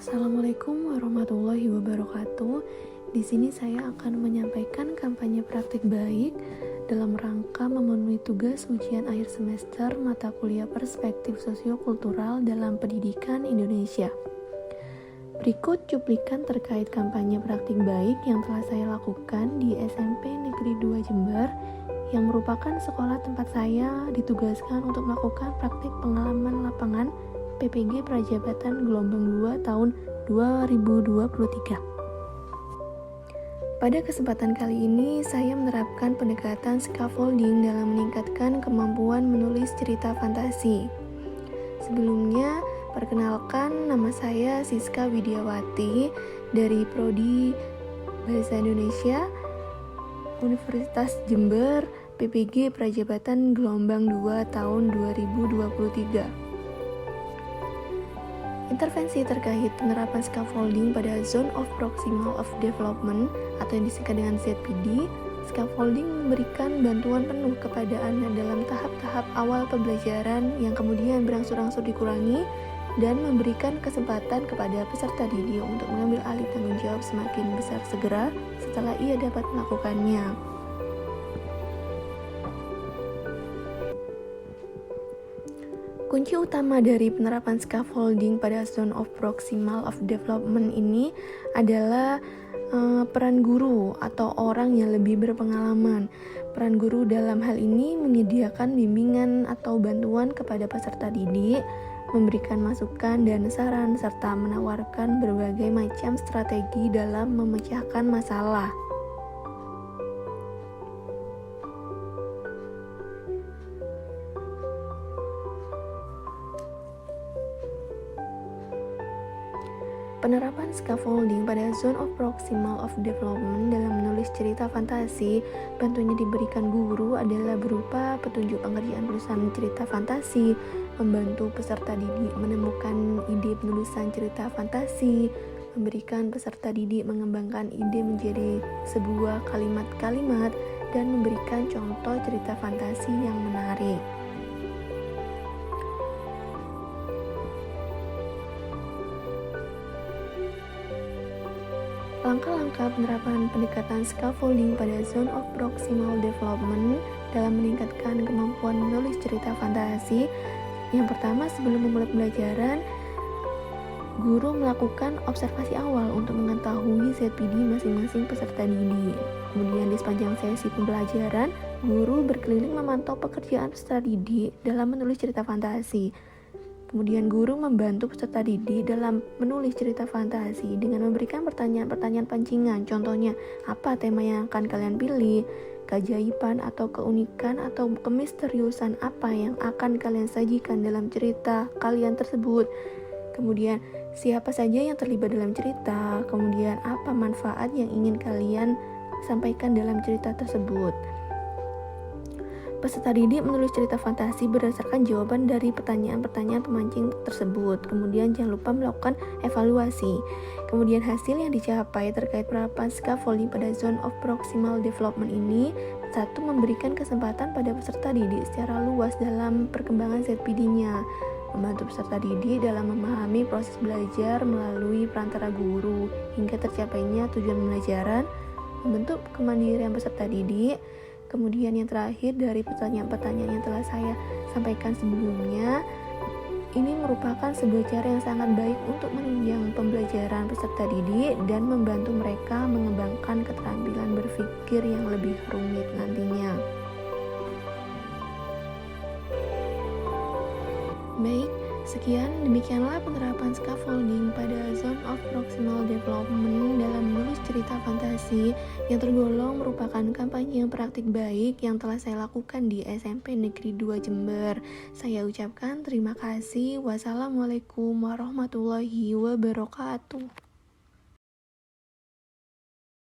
Assalamualaikum warahmatullahi wabarakatuh. Di sini saya akan menyampaikan kampanye praktik baik dalam rangka memenuhi tugas ujian akhir semester mata kuliah perspektif sosiokultural dalam pendidikan Indonesia. Berikut cuplikan terkait kampanye praktik baik yang telah saya lakukan di SMP Negeri 2 Jember, yang merupakan sekolah tempat saya ditugaskan untuk melakukan praktik pengalaman lapangan PPG Prajabatan Gelombang 2 tahun 2023. Pada kesempatan kali ini, saya menerapkan pendekatan scaffolding dalam meningkatkan kemampuan menulis cerita fantasi. Sebelumnya, perkenalkan, nama saya Siska Widiawati dari Prodi Bahasa Indonesia Universitas Jember, PPG Prajabatan Gelombang 2 tahun 2023. Intervensi terkait penerapan scaffolding pada Zone of Proximal of Development atau yang disingkat dengan ZPD. Scaffolding memberikan bantuan penuh kepada anak dalam tahap-tahap awal pembelajaran yang kemudian berangsur-angsur dikurangi dan memberikan kesempatan kepada peserta didik untuk mengambil alih tanggung jawab semakin besar segera setelah ia dapat melakukannya. Kunci utama dari penerapan scaffolding pada Zone of Proximal of Development ini adalah peran guru atau orang yang lebih berpengalaman. Peran guru dalam hal ini menyediakan bimbingan atau bantuan kepada peserta didik, memberikan masukan dan saran, serta menawarkan berbagai macam strategi dalam memecahkan masalah. Penerapan scaffolding pada Zone of Proximal of Development dalam menulis cerita fantasi, bantuannya diberikan guru adalah berupa petunjuk pengerjaan penulisan cerita fantasi, membantu peserta didik menemukan ide penulisan cerita fantasi, memberikan peserta didik mengembangkan ide menjadi sebuah kalimat-kalimat, dan memberikan contoh cerita fantasi yang menarik. Langkah-langkah penerapan pendekatan scaffolding pada Zone of Proximal Development dalam meningkatkan kemampuan menulis cerita fantasi. Yang pertama, sebelum memulai pembelajaran, guru melakukan observasi awal untuk mengetahui ZPD masing-masing peserta didik. Kemudian di sepanjang sesi pembelajaran, guru berkeliling memantau pekerjaan peserta didik dalam menulis cerita fantasi. Kemudian guru membantu peserta didik dalam menulis cerita fantasi dengan memberikan pertanyaan-pertanyaan pancingan. Contohnya, apa tema yang akan kalian pilih? Keajaiban atau keunikan atau kemisteriusan apa yang akan kalian sajikan dalam cerita kalian tersebut? Kemudian, siapa saja yang terlibat dalam cerita? Kemudian, apa manfaat yang ingin kalian sampaikan dalam cerita tersebut? Peserta didik menulis cerita fantasi berdasarkan jawaban dari pertanyaan-pertanyaan pemancing tersebut. Kemudian jangan lupa melakukan evaluasi. Kemudian hasil yang dicapai terkait penerapan scaffolding pada Zone of Proximal Development ini, satu, memberikan kesempatan pada peserta didik secara luas dalam perkembangan ZPD-nya, membantu peserta didik dalam memahami proses belajar melalui perantara guru hingga tercapainya tujuan pembelajaran, membentuk kemandirian peserta didik. Kemudian yang terakhir, dari pertanyaan-pertanyaan yang telah saya sampaikan sebelumnya, ini merupakan sebuah cara yang sangat baik untuk menunjang pembelajaran peserta didik dan membantu mereka mengembangkan keterampilan berpikir yang lebih rumit nantinya. Baik, sekian demikianlah penerapan scaffolding pada Zone of Proximal Development dalam menulis cerita fantasi yang tergolong merupakan kampanye yang praktik baik yang telah saya lakukan di SMP Negeri 2 Jember. Saya ucapkan terima kasih. Wassalamualaikum warahmatullahi wabarakatuh.